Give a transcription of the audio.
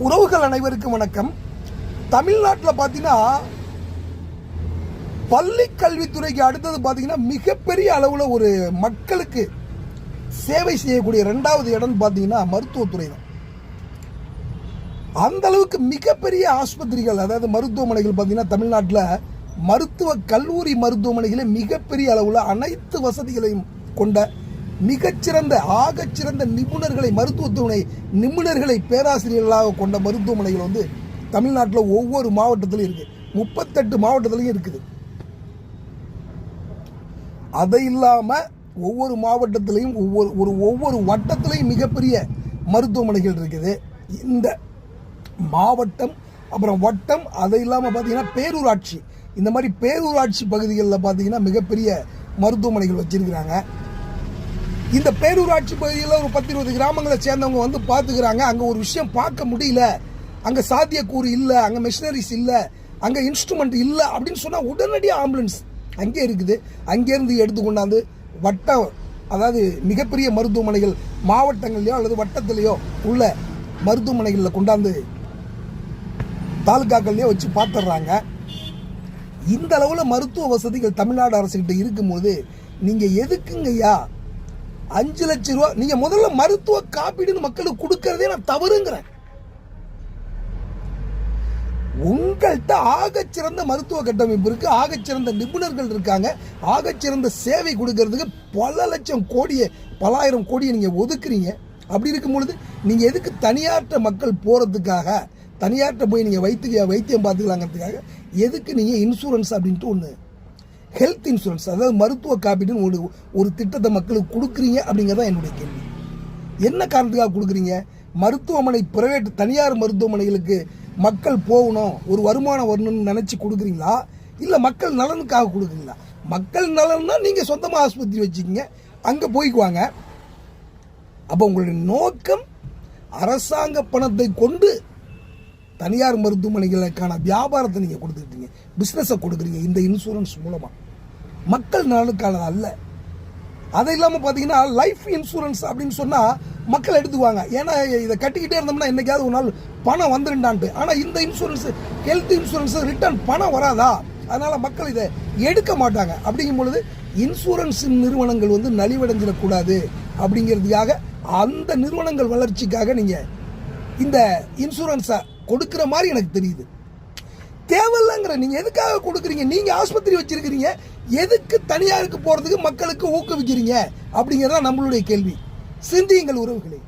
உறவுகள் அனைவருக்கும் வணக்கம். தமிழ்நாட்டில் பார்த்தீங்கன்னா பள்ளி கல்வித்துறைக்கு அடுத்தது பார்த்தீங்கன்னா மிகப்பெரிய அளவில் ஒரு மக்களுக்கு சேவை செய்யக்கூடிய ரெண்டாவது இடம் பார்த்தீங்கன்னா மருத்துவத்துறை தான். அந்த அளவுக்கு மிகப்பெரிய ஆஸ்பத்திரிகள், அதாவது மருத்துவமனைகள் பார்த்தீங்கன்னா தமிழ்நாட்டில் மருத்துவ கல்லூரி மருத்துவமனைகளே மிகப்பெரிய அளவில் அனைத்து வசதிகளையும் கொண்ட மிகச்சிறந்த ஆகச்சிறந்த நிபுணர்களை, மருத்துவத்துறை நிபுணர்களை பேராசிரியர்களாக கொண்ட மருத்துவமனைகள் வந்து தமிழ்நாட்டில் ஒவ்வொரு மாவட்டத்திலும் இருக்குது. 38 மாவட்டத்திலையும் இருக்குது. அதை இல்லாமல் ஒவ்வொரு மாவட்டத்திலையும் ஒவ்வொரு வட்டத்திலையும் மிகப்பெரிய மருத்துவமனைகள் இருக்குது. இந்த மாவட்டம், அப்புறம் வட்டம், அதை இல்லாமல் பார்த்தீங்கன்னா பேரூராட்சி, இந்த மாதிரி பேரூராட்சி பகுதிகளில் பார்த்தீங்கன்னா மிகப்பெரிய மருத்துவமனைகள் வச்சிருக்கிறாங்க. இந்த பேரூராட்சி பகுதியில் ஒரு 10-20 கிராமங்களை சேர்ந்தவங்க வந்து பார்த்துக்கிறாங்க. அங்கே ஒரு விஷயம் பார்க்க முடியல, அங்கே சாத்தியக்கூறு இல்லை, அங்கே மிஷினரிஸ் இல்லை, அங்கே இன்ஸ்ட்ருமெண்ட் இல்லை அப்படின்னு சொன்னால் உடனடியாக ஆம்புலன்ஸ் அங்கே இருக்குது. அங்கேருந்து எடுத்து கொண்டாந்து வட்டம், அதாவது மிகப்பெரிய மருத்துவமனைகள் மாவட்டங்கள்லையோ அல்லது வட்டத்திலேயோ உள்ள மருத்துவமனைகளில் கொண்டாந்து தாலுக்காக்கள்லையோ வச்சு பார்த்துடுறாங்க. இந்த அளவில் மருத்துவ வசதிகள் தமிழ்நாடு அரசுகிட்ட இருக்கும்போது நீங்கள் எதுக்குங்கய்யா 5 லட்சம் ரூபா நீங்கள் முதல்ல மருத்துவ காப்பீடுன்னு மக்களுக்கு கொடுக்கறதே நான் தவறுங்கிறேன். உங்கள்கிட்ட ஆகச்சிறந்த மருத்துவ கட்டமைப்பு இருக்கு, ஆகச்சிறந்த நிபுணர்கள் இருக்காங்க, ஆகச்சிறந்த சேவை கொடுக்கறதுக்கு பல லட்சம் கோடியை, பலாயிரம் கோடியை நீங்கள் ஒதுக்குறீங்க. அப்படி இருக்கும் பொழுது நீங்கள் எதுக்கு தனியார்ட்ட மக்கள் போகிறதுக்காக, தனியார்ட்ட போய் நீங்கள் வைத்தியம் பார்த்துக்கலாங்கிறதுக்காக எதுக்கு நீங்கள் இன்சூரன்ஸ் அப்படின்ட்டு ஒன்று, ஹெல்த் இன்சூரன்ஸ், அதாவது மருத்துவ காப்பீடுன்னு ஒரு திட்டத்தை மக்களுக்கு கொடுக்குறீங்க அப்படிங்கிறதான் என்னுடைய கேள்வி. என்ன காரணத்துக்காக கொடுக்குறீங்க? மருத்துவமனை பிரைவேட் தனியார் மருத்துவமனைகளுக்கு மக்கள் போகணும், ஒரு வருமானம் வரணும்னு நினச்சி கொடுக்குறீங்களா, இல்லை மக்கள் நலனுக்காக கொடுக்குறீங்களா? மக்கள் நலன்னா நீங்கள் சொந்தமாக ஆஸ்பத்திரி வச்சுக்கிங்க, அங்கே போய்க்குவாங்க. அப்போ உங்களுடைய நோக்கம் அரசாங்க பணத்தை கொண்டு தனியார் மருத்துவமனைகளுக்கான வியாபாரத்தை நீங்கள் கொடுத்துக்கிட்டீங்க, பிஸ்னஸை கொடுக்குறீங்க இந்த இன்சூரன்ஸ் மூலமாக. மக்கள் நலனுக்கானது அல்ல. அது இல்லாமல் பார்த்தீங்கன்னா லைஃப் இன்சூரன்ஸ் அப்படின்னு சொன்னால் மக்கள் எடுத்துக்குவாங்க. ஏன்னா இதை கட்டிக்கிட்டே இருந்தோம்னா என்னைக்காவது ஒரு நாள் பணம் வந்துருண்டான்ட்டு. ஆனால் இந்த இன்சூரன்ஸ், ஹெல்த் இன்சூரன்ஸ் ரிட்டர்ன் பணம் வராதா, அதனால் மக்கள் இதை எடுக்க மாட்டாங்க. அப்படிங்கும் பொழுது இன்சூரன்ஸ் நிறுவனங்கள் வந்து நலிவடைஞ்சிடக்கூடாது அப்படிங்கிறதுக்காக, அந்த நிறுவனங்கள் வளர்ச்சிக்காக நீங்கள் இந்த இன்சூரன்ஸை கொடுக்குற மாதிரி எனக்கு தெரியுது. தேவையில்லைங்கிற, நீங்கள் எதுக்காக கொடுக்குறீங்க? நீங்கள் ஆஸ்பத்திரி வச்சிருக்கிறீங்க, எதுக்கு தனியாருக்கு போகிறதுக்கு மக்களுக்கு ஊக்குவிக்கிறீங்க அப்படிங்கிறதா நம்மளுடைய கேள்வி. சிந்தியுங்கள் உறவுகளே.